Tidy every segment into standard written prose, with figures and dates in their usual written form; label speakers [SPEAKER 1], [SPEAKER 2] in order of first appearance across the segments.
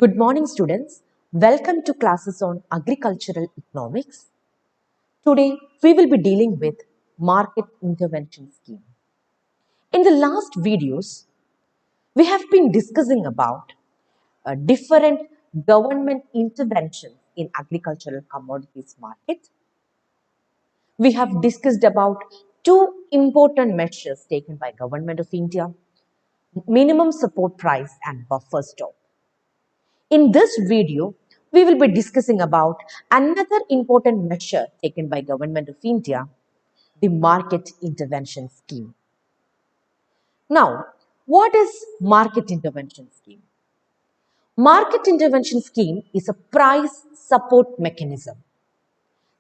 [SPEAKER 1] Good morning, students. Welcome to classes on agricultural economics. Today, we will be dealing with market intervention scheme. In the last videos, we have been discussing about different government interventions in agricultural commodities market. We have discussed about two important measures taken by Government of India: minimum support price and buffer stock. In this video, we will be discussing about another important measure taken by Government of India, the Market Intervention Scheme. Now, what is Market Intervention Scheme? Market Intervention Scheme is a price support mechanism.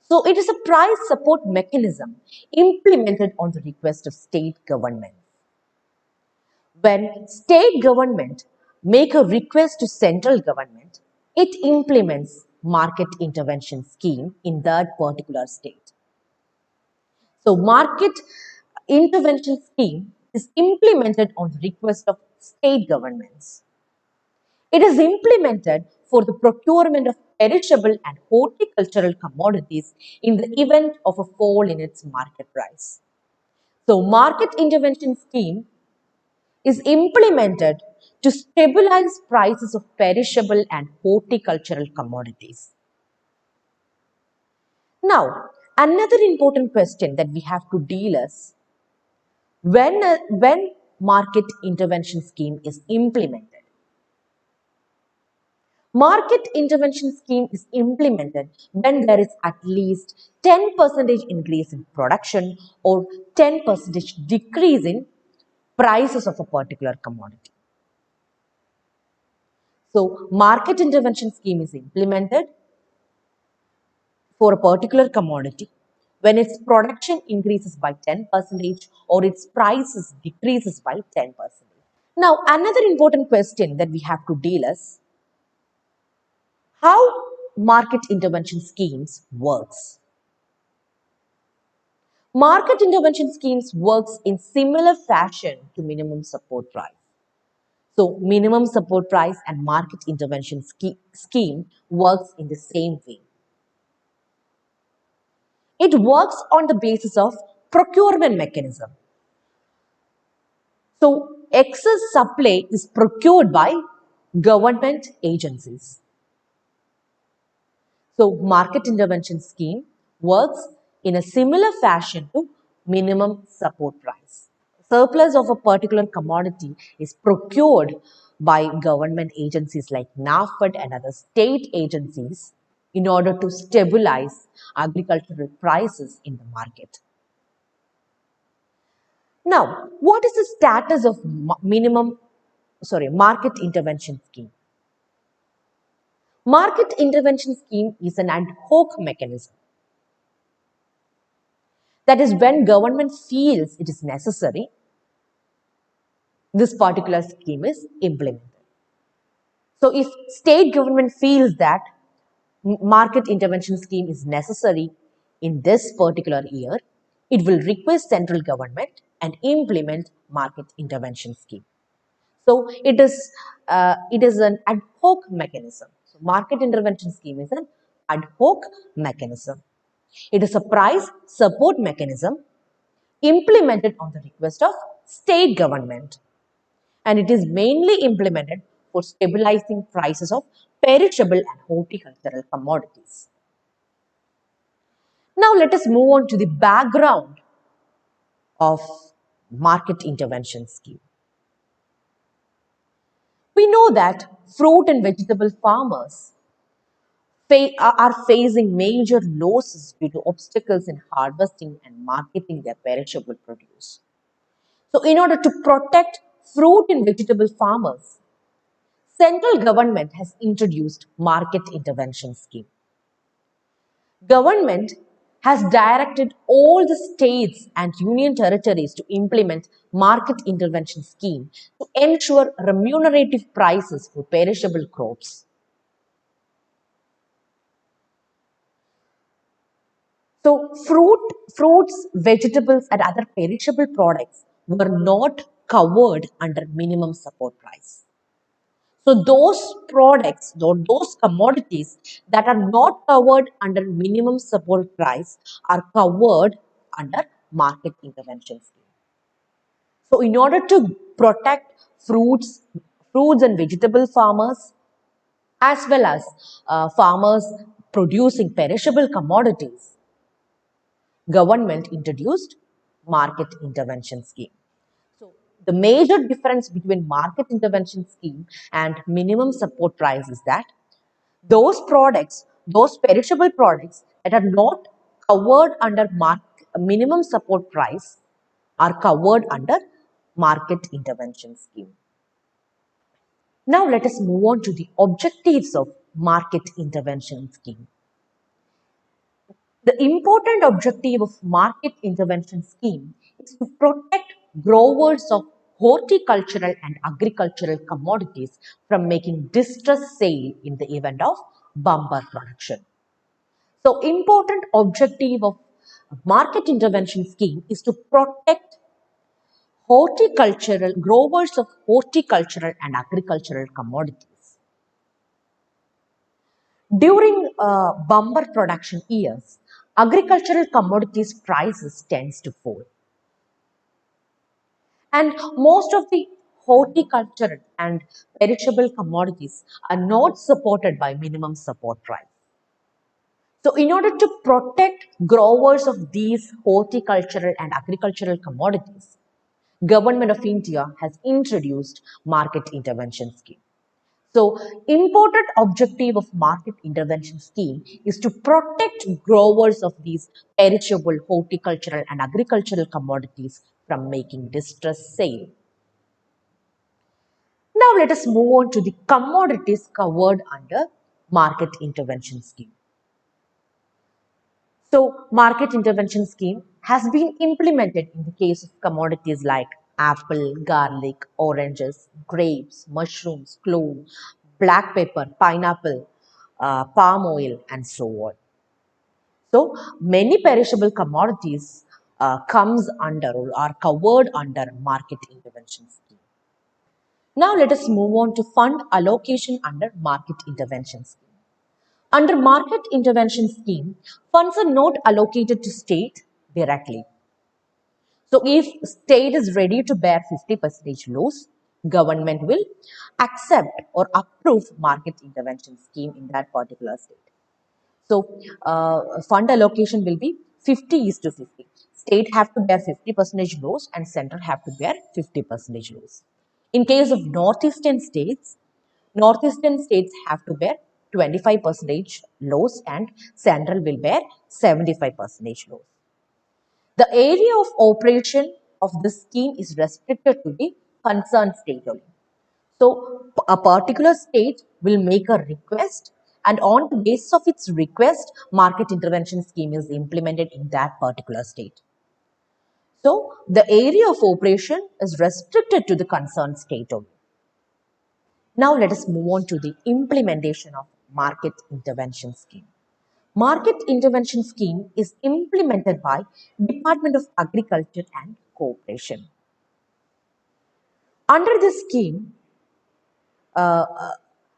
[SPEAKER 1] So, it is a price support mechanism implemented on the request of state government. When state government make a request to central government, it implements market intervention scheme in that particular state. So market intervention scheme is implemented on the request of state governments. It is implemented for the procurement of perishable and horticultural commodities in the event of a fall in its market price. So market intervention scheme is implemented to stabilize prices of perishable and horticultural commodities. Now, another important question that we have to deal is when market intervention scheme is implemented. Market intervention scheme is implemented when there is at least 10% increase in production or 10% decrease in prices of a particular commodity. So, market intervention scheme is implemented for a particular commodity when its production increases by 10% or its prices decreases by 10%. Now, another important question that we have to deal is how market intervention schemes works. Market intervention schemes works in similar fashion to minimum support price. So, minimum support price and market intervention scheme works in the same way. It works on the basis of procurement mechanism. So, excess supply is procured by government agencies. So, market intervention scheme works in a similar fashion to minimum support price. Surplus of a particular commodity is procured by government agencies like NAFED and other state agencies in order to stabilize agricultural prices in the market. Now, what is the status of market intervention scheme? Market intervention scheme is an ad hoc mechanism. That is, when government feels it is necessary, this particular scheme is implemented. So, if state government feels that market intervention scheme is necessary in this particular year, it will request central government and implement market intervention scheme. So it is an ad hoc mechanism. So market intervention scheme is an ad hoc mechanism. It is a price support mechanism implemented on the request of state government, and it is mainly implemented for stabilizing prices of perishable and horticultural commodities. Now let us move on to the background of market intervention scheme. We know that fruit and vegetable farmers are facing major losses due to obstacles in harvesting and marketing their perishable produce. So, in order to protect fruit and vegetable farmers, central government has introduced market intervention scheme. Government has directed all the states and union territories to implement market intervention scheme to ensure remunerative prices for perishable crops. So fruits, vegetables and other perishable products were not covered under minimum support price. So those products, those commodities that are not covered under minimum support price are covered under market intervention scheme. So in order to protect fruits and vegetable farmers as well as farmers producing perishable commodities, government introduced market intervention scheme. So the major difference between market intervention scheme and minimum support price is that those products, those perishable products that are not covered under minimum support price are covered under market intervention scheme. Now let us move on to the objectives of market intervention scheme. The important objective of market intervention scheme is to protect growers of horticultural and agricultural commodities from making distress sale in the event of bumper production. So important objective of market intervention scheme is to protect horticultural growers of horticultural and agricultural commodities. During bumper production years, agricultural commodities prices tends to fall. And most of the horticultural and perishable commodities are not supported by minimum support price. So in order to protect growers of these horticultural and agricultural commodities, Government of India has introduced market intervention scheme. So, important objective of market intervention scheme is to protect growers of these perishable horticultural and agricultural commodities from making distress sale. Now, let us move on to the commodities covered under market intervention scheme. So, market intervention scheme has been implemented in the case of commodities like apple, garlic, oranges, grapes, mushrooms, clove, black pepper, pineapple, palm oil, and so on. So, many perishable commodities comes under or are covered under market intervention scheme. Now, let us move on to fund allocation under market intervention scheme. Under market intervention scheme, funds are not allocated to state directly. So if state is ready to bear 50% loss, government will accept or approve market intervention scheme in that particular state. So fund allocation will be 50 is to 50. State have to bear 50% loss and central have to bear 50% loss. In case of northeastern states have to bear 25% loss and central will bear 75% loss. The area of operation of this scheme is restricted to the concerned state only. So, a particular state will make a request, and on the basis of its request, market intervention scheme is implemented in that particular state. So, the area of operation is restricted to the concerned state only. Now, let us move on to the implementation of market intervention scheme. Market intervention scheme is implemented by Department of Agriculture and Cooperation. Under this scheme, uh,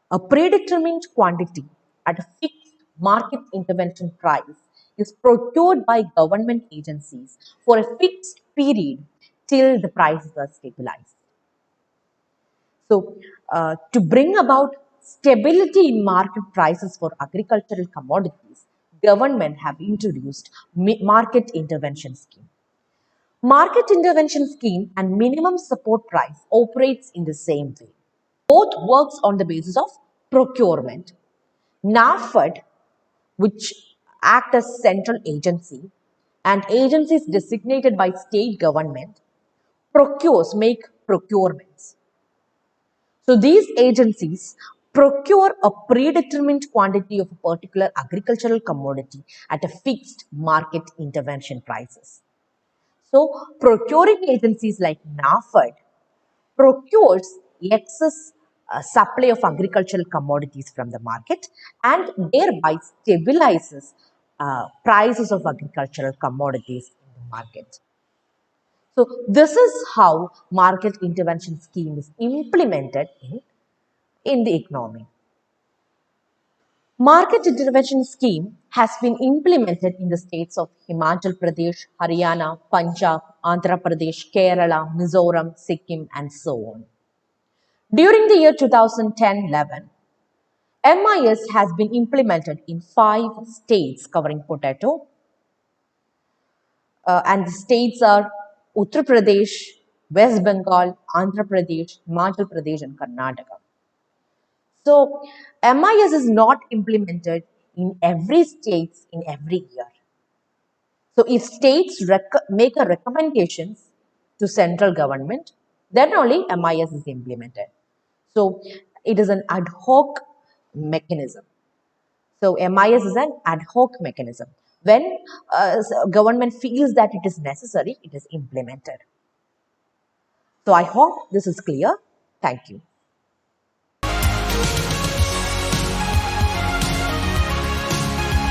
[SPEAKER 1] a predetermined quantity at a fixed market intervention price is procured by government agencies for a fixed period till the prices are stabilized. So, to bring about stability in market prices for agricultural commodities, government have introduced market intervention scheme. Market intervention scheme and minimum support price operates in the same way. Both works on the basis of procurement. NAFED, which act as central agency, and agencies designated by state government make procurements. So these agencies procure a predetermined quantity of a particular agricultural commodity at a fixed market intervention prices. So procuring agencies like NAFED procures excess supply of agricultural commodities from the market and thereby stabilizes prices of agricultural commodities in the market. So this is how market intervention scheme is implemented in in the economy. Market intervention scheme has been implemented in the states of Himachal Pradesh, Haryana, Punjab, Andhra Pradesh, Kerala, Mizoram, Sikkim, and so on. During the year 2010-11, MIS has been implemented in 5 states covering potato, and the states are Uttar Pradesh, West Bengal, Andhra Pradesh, Himachal Pradesh, and Karnataka. So, MIS is not implemented in every state in every year. So, if states make a recommendations to central government, then only MIS is implemented. So, it is an ad hoc mechanism. So, MIS is an ad hoc mechanism. When government feels that it is necessary, it is implemented. So, I hope this is clear. Thank you.